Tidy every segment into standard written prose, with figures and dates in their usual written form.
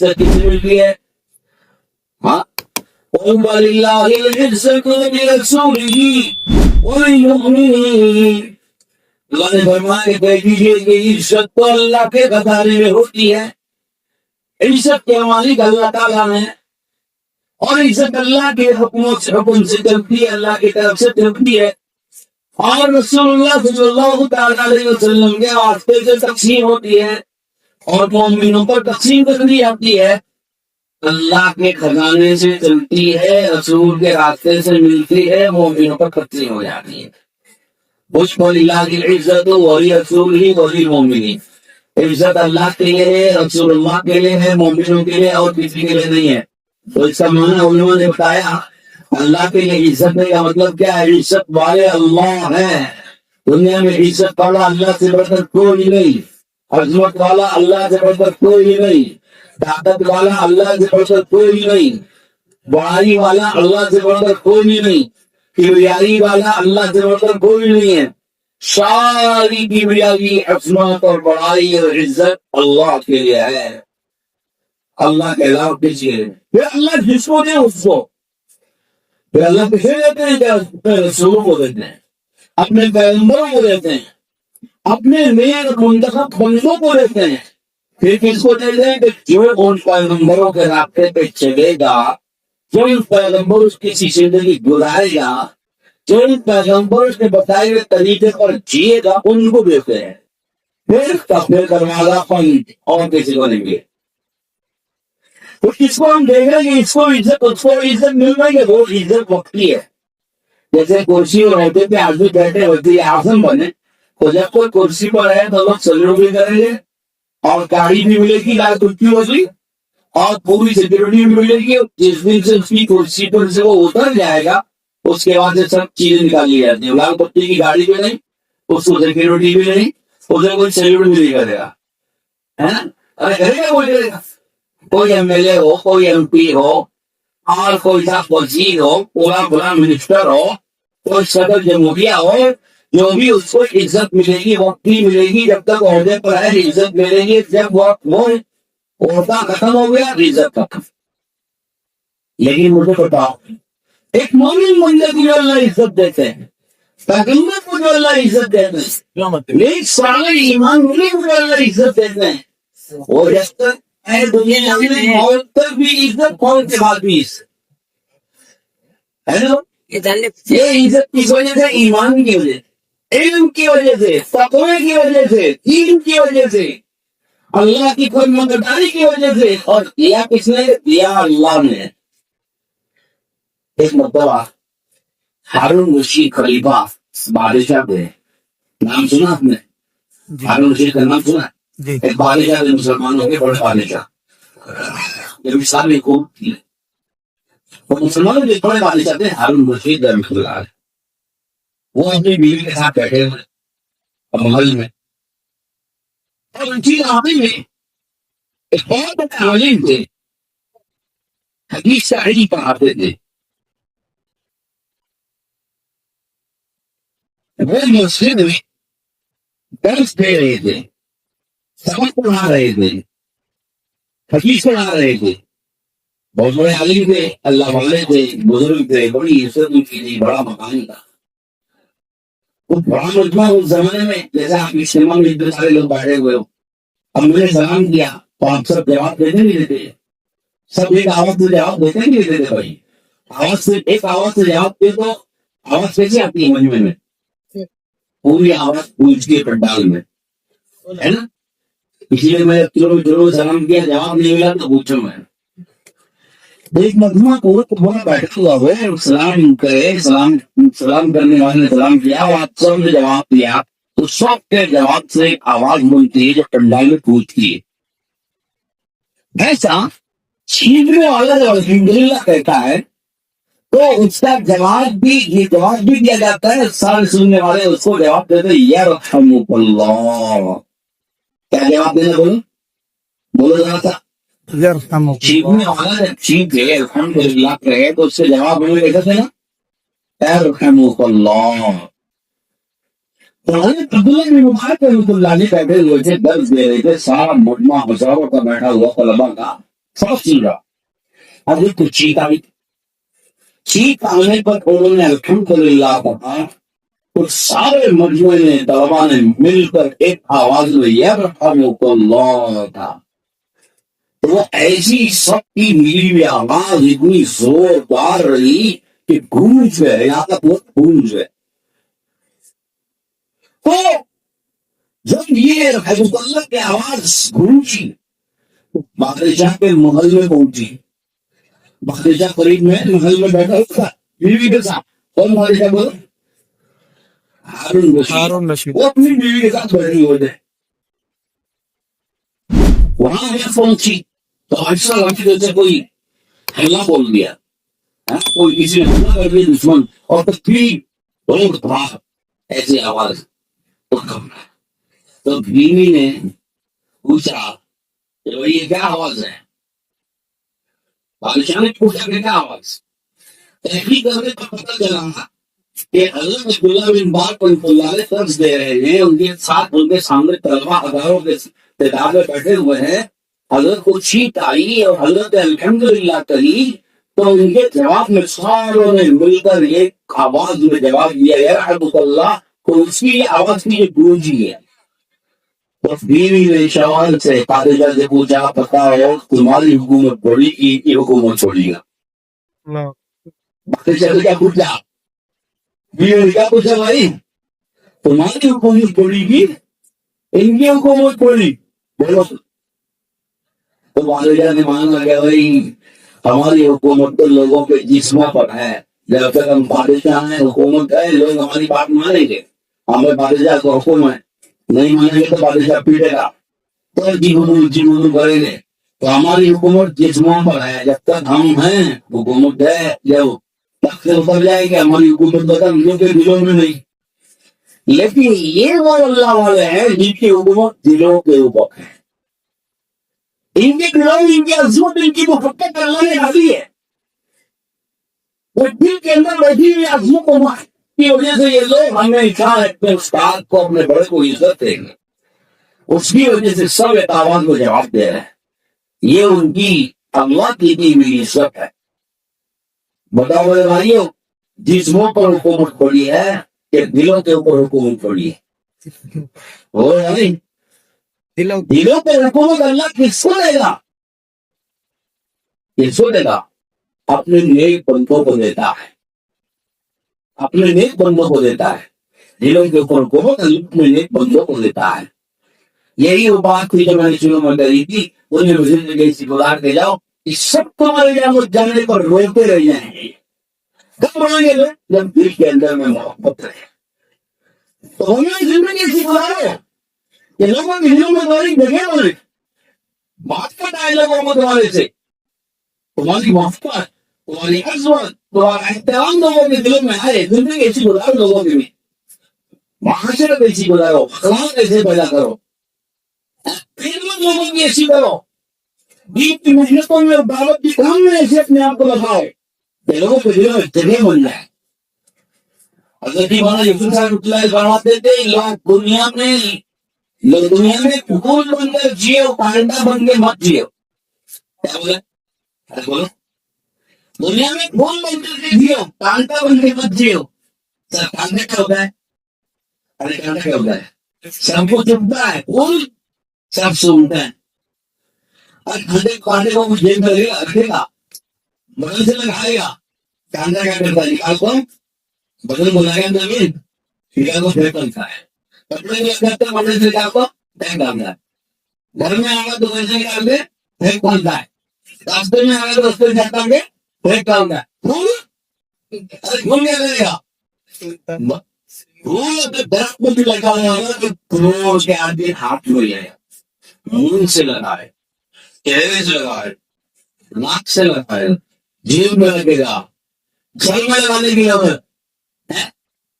عزت کس سے ملتی ہے؟ ہاں وَلِلَّهِ الْعِزَّةُ وَلِرَسُولِهِ وَلِلْمُؤْمِنِينَ، اللہ نے فرمایا کہ کہہ دیجیے کہ عزت تو اللہ کے خزانے میں ہوتی ہے، عزت کے مالک اللہ تعالیٰ نے، اور عزت اللہ کے حکم سے چلتی ہے، اللہ کی طرف سے چلتی ہے، اور رسول اللہ صلی اللہ تعالیٰ علیہ وسلم کے واسطے سے تقسیم ہوتی ہے، اور مومنوں پر تقسیم کر دی جاتی ہے۔ اللہ کے خزانے سے چلتی ہے، رسول کے راستے سے ملتی ہے، مومنوں پر تقسیم ہو جاتی ہے۔ وَلِلَّهِ الْعِزَّةُ وَلِرَسُولِهِ وَلِلْمُؤْمِنِينَ، عزت اللہ کے لیے ہے، رسول اللہ کے لیے ہے، مومنوں کے لیے اور کسی کے لیے نہیں ہے۔ تو اس کا معنی علماء نے بتایا، اللہ کے لیے عزت کا مطلب کیا ہے؟ عزت والے اللہ ہے، دنیا میں عزت والا اللہ سے بڑھ کر کوئی نہیں، عظمت والا اللہ سے بڑھ کر کوئی نہیں، طاقت والا اللہ سے بڑھ کر کوئی نہیں، بڑائی والا اللہ سے بڑھ کر کوئی نہیں، کبریائی والا اللہ سے بڑھ کر کوئی نہیں ہے۔ ساری کبریائی، عظمت اور بڑائی اور عزت اللہ کے لیے ہے، اللہ کے علاوہ کسی کے لیے۔ پھر اللہ جس کو دے اس کو، پھر اللہ کسے دیتے ہیں؟ اپنے رسولوں کو دیتے ہیں، اپنے پیغمبروں کو دیتے ہیں، اپنے نیک منتخب بندوں کو دیتے ہیں۔ پھر کس کو دیتے ہیں؟ کہ جو ان پیغمبروں کے رابطے پہ چلے گا، جو ان پیغمبر اس کی زندگی گزارے گا، جو ان پیغمبر کے بتائے ہوئے طریقے پر جیے گا، ان کو دیتے ہیں۔ پھر دروازہ بند، اور کسی کو نہیں گے۔ تو کس کو ہم دیکھ رہے ہیں کہ اس کو عزت، اس کو عزت مل رہی ہے؟ وہ عزت وقتی ہے، جیسے کرسی اور عہدے پہ آدمی بیٹھے ہوتی ہے، آسن بنے، تو جب کوئی کرسی پر ہے تو لوگ سلوٹ بھی کریں گے، اور گاڑی بھی ملے گی، لائٹ کی ہوگی، اور پوری سیکورٹی بھی ملے گی۔ جس دن سے اس کی کرسی پر سے وہ اتر جائے گا، اس کے بعد سے سب چیزیں نکالی جاتی ہیں۔ لال بتی کی گاڑی بھی نہیں، اس کو سیکورٹی بھی نہیں، اسے کوئی سیلوٹ بھی نہیں کرے گا، ہے نا؟ ارے کرے گا، کوئی کرے گا؟ کوئی ایم ایل اے ہو، کوئی ایم پی ہو، اور کوئی سا وزیر ہو، پورا بڑا منسٹر ہو، کوئی صدر جمہوریہ ہو، جو بھی اس کو عزت ملے گی، وقتی ملے گی۔ جب تک عہدے پر ہے عزت ملے گی، جب وقت وہ عہدہ ختم ہو گیا عزت ختم۔ لیکن مجھے بتاؤ، ایک مومن بندے کو جو اللہ عزت دیتے ہیں، پیغمبر کو جو اللہ عزت دیتے ہیں، ایک صالح ایمان والے کو جو اللہ عزت دیتے ہیں، وہ جب تک ہے دنیا میں موت تک بھی عزت، موت کے بعد بھی عزت ہے نا۔ یہ عزت کس وجہ سے؟ ایمان کی وجہ سے، علم کی وجہ سے، تقوی کی وجہ سے، دین کی وجہ سے، اللہ کی فرمانبرداری کی وجہ سے۔ اور دیا کس نے؟ دیا اللہ نے۔ ایک مرتبہ ہارون رشید خلیفہ بادشاہ تھے، نام سنا آپ نے؟ ہارون رشید کا نام سنا؟ ایک بادشاہ تھے، مسلمانوں کے بڑے بادشاہ، یہ مثال میں خوب تھی۔ وہ مسلمانوں کے بڑے بادشاہ تھے ہارون رشید رحمۃ اللہ علیہ۔ وہ اپنی بیوی کے ساتھ بیٹھے ہوئے محل میں، اور ان کی آبی میں ایک بہت بڑے عالم تھے، حدیث شاعری پڑھاتے تھے۔ وہ مسجد میں درس دے رہے تھے، سبق پڑھا رہے تھے، حدیث پڑھا رہے تھے۔ بہت بڑے عالم تھے، اللہ والے تھے، بزرگ تھے، بڑی عزت ان کی تھی، بڑا مقام تھا۔ وہ بڑا مجمع اس زمانے میں، جیسے آپ اجتماع میں اتنے سارے لوگ بیٹھے ہوئے ہو، ہم نے سلام کیا تو آپ سب جواب دیتے نہیں دیتے؟ سب ایک آواز سے جواب دیتے نہیں دیتے؟ بھائی آواز سے، ایک آواز سے جواب دے تو آواز کیسے آتی ہے مجمع میں؟ پوری آواز پوچھتی ہے پنڈال میں، ہے نا؟ اسی لیے میں چلو سلام کیا، جواب نہیں ملا تو پوچھوں میں۔ ایک مجمع کو بڑا بیٹھا ہوا ہے، سلام کرے، سلام کرنے والے نے سلام کیا، اور آپ سب نے جواب دیا، تو سب کے جواب سے ایک آواز بولتی ہے جو پنڈال میں پوچھتی ہے۔ ایسا چھیننے والا جب الحمدللہ کہتا ہے تو اس کا جواب بھی دیا جاتا ہے، سارے سننے والے اس کو جواب دیتے ہیں یرحمک اللہ۔ کیا جواب دینا؟ بولو ذرا سا۔ چھیننے والا جب چھینکے الحمدللہ کہے تو اس سے جواب ہمیں کہتے ہیں نا یرحمک اللہ۔ عبداللہ بن مبارک رحمۃ اللہ علیہ بیٹھے ہوئے تھے، درس دے رہے تھے، سارا مجمع ہزاروں کا بیٹھا ہوا طلبا کا سب چیزا ابھی کچھ چیت آنے پر انہوں نے الحمدللہ کہا، کچھ سارے مجموعے نے طلبا نے مل کر ایک آواز میں یرحمک اللہ تھا. تو وہ ایسی سب کی ملی ہوئی آواز اتنی زوردار رہی کہ گونج گئے، یہاں تک وہ گونج گئے. تو جب یہ رحمت اللہ کی آواز گونجی بادشاہ کے محل میں پہنچی. بادشاہ قریب میں محل میں بیٹھا تھا بیوی کے ساتھ. کون بادشاہ بولو؟ ہارون رشید. وہ اپنی بیوی کے ساتھ بیٹھی ہوئے تھے. وہاں میں پہنچی تو ایسا لگتا جیسے کوئی حملہ بول دیا، کوئی کسی نے حملہ کر دیا دشمن، اور تکلیف بہت بڑا ایسی آواز. تو بیوی نے پوچھا کہ بھائی یہ کیا آواز ہے؟ بادشاہ نے پوچھا کہ کیا آواز؟ تحقیق کرنے کا پتہ چلا کہ حضرت عبداللہ بن بار رحمۃ اللہ علیہ درس دے رہے ہیں، ان کے ساتھ ان کے سامنے طلبا ہزاروں کے تعداد میں بیٹھے ہوئے ہیں. حضرت کو چھینک آئی اور حضرت الحمدللہ کہی تو ان کے جواب میں ساروں نے مل کر ایک آواز میں جواب دیا یرحمک اللہ. تو اس کی آواز کی یہ گونجی ہے. بس بیوی نے شوال سے بادشاہ سے پوچھا پتا ہو تمہاری حکومت بڑی کی حکومت چھوڑی گا؟ بادشاہ سے کیا پوچھا؟ بیوی نے کیا پوچھا بھائی تمہاری حکومت بڑی کی ان کی حکومت بڑی؟ بولو. تو بادشاہ نے مانا کہ بھائی ہماری حکومت تو لوگوں کے جسموں پر ہے، جب تک ہم بادشاہ ہیں حکومت ہے لوگ ہماری بات مانیں گے. ہمیں بادشاہ کو حکم ہے، نہیں مانیں گے تو بادشاہ پیٹے گا تو جی کریں گے. تو ہماری حکومت جسموں پر ہے، جب تک ہم ہیں حکومت ہے، جب تخت سے اتر جائے گا ہماری حکومت بدل لوگوں کے دلوں میں نہیں. لیکن یہ وہ اللہ والے ہیں جن کی حکومت دلوں کے اوپر ہے. ان کے دلوں میں ان کی عظمت ان کی محبت اللہ نے ڈالی ہے. وہ دل کے اندر بیٹھی ہوئی عظمت کی وجہ سے یہ لوگ ہمیشہ اپنے استاد کو اپنے بڑے کو عزت دیں گے. اس کی وجہ سے سب ایک آواز کو جواب دے رہے ہیں. یہ ان کی اللہ کی دی ہوئی عزت ہے. بتاؤ میرے بھائیوں جسموں پر حکومت پڑی ہے کہ دلوں کے اوپر حکومت پڑی ہے؟ وہ نہیں دلوں پہ حکومت اللہ کس کو دے گا؟ کس کو دے گا؟ اپنے نیک بندوں کو دیتا ہے، اپنے نیک بندوں کو دیتا ہے. دلوں کے اوپر حکومت اللہ اپنے نیک بندوں کو دیتا ہے. یہی وہ بات تھی جو میں نے شروع میں کری تھی. انہیں زندگی سے گزار کے جاؤ اس سب کو مر جانے پر روتے رہ جائیں گے. کب روئیں گے لوگ؟ جب دل کے اندر میں محبت رہے. تو ہمیں زندگی سے گزارو کہ لوگوں کے دلوں میں تمہاری جگہ بنے. بات کرنا ہے لوگوں کو تمہارے سے، تمہاری محبت تمہاری عظمت تمہارا احترام لوگوں کے دلوں میں آئے. زندگی ایسی گزارو لوگوں کے لیے، معاشرت ایسی گزارو، اخلاق ایسے پیدا کرو، خدمت لوگوں کی ایسی کرو، دین کی محنتوں میں اور دعوت کی کام میں ایسے اپنے آپ کو لگاؤ کہ لوگوں کے دلوں میں جگہ بن جائے. حضرت مولانا یوسف صاحب رحمۃ اللہ فرماتے تھے لوگ دنیا میں پھول بن کر جیو، پانڈا بن کے مت جیو. کیا بولے؟ دنیا میں پھول بن کر کے جیو، پانڈا بن کے مت جیو. سر پانڈا کیا ہوتا ہے؟ ارے کانٹا کیا ہوتا ہے؟ سب کو چبھتا ہے، پھول سب سنتا ہے. اور کانٹے کو کچھ جیب میں رکھے گا، بدل سے لگائے گا. کانٹا کیا کرتا ہے؟ نکال کو بدل کو لگا زمین نکال کو پھینک ڈالتا ہے. کپڑے میں کرتے بدل سے نکال کو پھینک ڈالتا ہے. گھر میں آگا تو ویسے نکال کے پھینک ڈالتا ہے. راستے میں آگا تو راستے میں جاتا کے پھینک ڈالتا ہے. پھول کیا کرے گا؟ پھول درخت میں بھی لگا ہوا ہوگا کہ پھول کے آدمی ہاتھ میں لے منہ سے لگائے، چہرے سے لگائے، ناک سے لگائے، جیب میں لگے گا. گھر میں لگانے کی ضرورت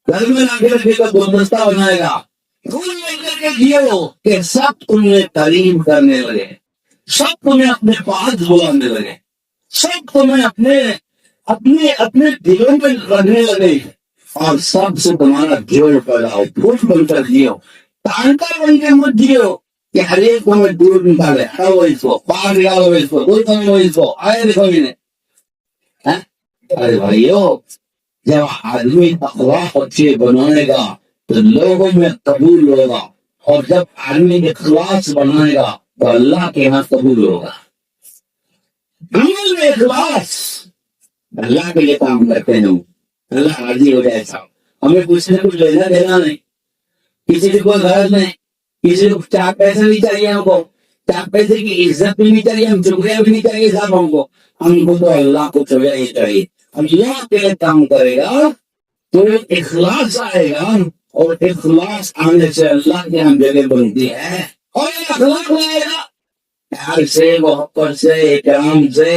گھر میں لا کے رکھے گا، گلدستہ بنائے گا. پھول مل کر کے جیو کہ سب تمہیں تعلیم کرنے لگے، سب تمہیں اپنے پاس بلانے لگے، سب تمہیں اپنے دلوں میں رکھنے لگے، اور سب سے تمہارا جوڑ پیدا ہو. پھول بن کر جیو، کانٹا بن کے مت جیو. کہ ہر ایک کو میں دور نکالے، ہٹاؤ اس کو، باہر نکالو اس کو، دور کرو اس کو، آئے دیکھو انہیں۔ ارے بھائیو، جب آدمی اخلاق اچھے بنائے گا تو لوگوں میں قبول ہوگا، اور جب آدمی اخلاص بنائے گا تو اللہ کے یہاں قبول ہوگا۔ عمل میں اخلاص، اللہ کے لیے کام کرتے ہیں، اللہ راضی ہو جائے صاحب، ہمیں کچھ سے کچھ لینا دینا نہیں، کسی سے کوئی غرض نہیں، کسی کو چار پیسے نہیں چاہیے، ہم کو چار پیسے کی عزت بھی نہیں چاہیے، ہم شکریہ بھی نہیں چاہیے صاحب، ہم کو تو اللہ کو شکریہ ہی چاہیے۔ اللہ کے لیے کام کرے گا تو اخلاص آئے گا، اور اخلاص آنے سے اللہ کے ہم جگہ بنتی ہے، اور اخلاق آئے گا پیار سے، محبت سے، احترام سے،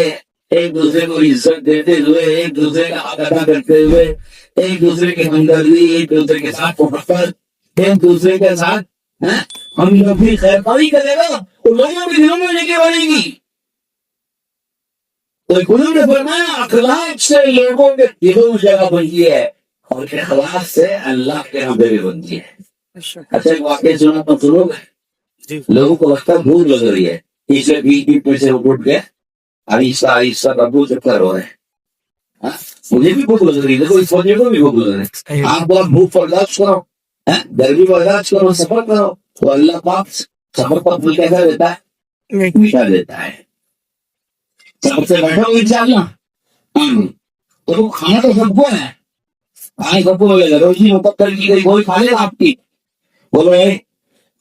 ایک دوسرے کو عزت دیتے ہوئے، ایک دوسرے کا حق ادا کرتے ہوئے، ایک دوسرے کی ہمدردی، ایک دوسرے کے ساتھ محبت، ایک دوسرے کے ساتھ ہم لوگ بھی خیر خواہی کرے گا تو لوگوں کے دلوں میں جگہ بنے گی۔ تو انہوں نے فرمایا اخلاق سے لوگوں کے دلوں میں جگہ بنتی ہے، اور اخلاق سے اللہ کے یہاں جگہ بنتی ہے۔ اچھا ایک واقعہ سنا تو سنو گے؟ لوگوں کو لگتا ہے بھوک لگ رہی ہے، اس لیے بیچ میں سے اٹھ کے آہستہ آہستہ ابو چکر ہو رہے ہیں، مجھے بھی بھوک لگ رہی ہے، دیکھو اس وجہ کو بھی بھوک لگ رہی ہے، آپ بہت بھوک برداشت کرو، گرمی برداشت کرو، سفر کرو، تو اللہ پاک سفر پر پھول کیسا دیتا ہے؟ میٹھا دیتا ہے۔ سب سے بیٹھا ہو انشاءاللہ، تو کھانا تو سب کو ہے، کھانے سب کو ملے گا، روزی مقدر کی گئی کوئی کھا لے گا آپ کی، بولو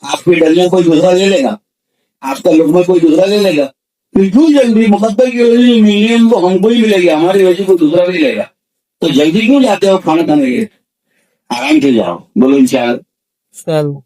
آپ کی ڈلیاں کوئی دوسرا لے لے گا، آپ کا لقمہ کوئی دوسرا لے لے گا، پھر کیوں جلدی؟ مقدر کی وجہ ملنے تو ہم کو ہی ملے گی، ہماری وجہ کو دوسرا بھی لے گا، تو جلدی کیوں جاتے ہو کھانا کھانے کے؟ آرام سے جاؤ، بولو انشاءاللہ۔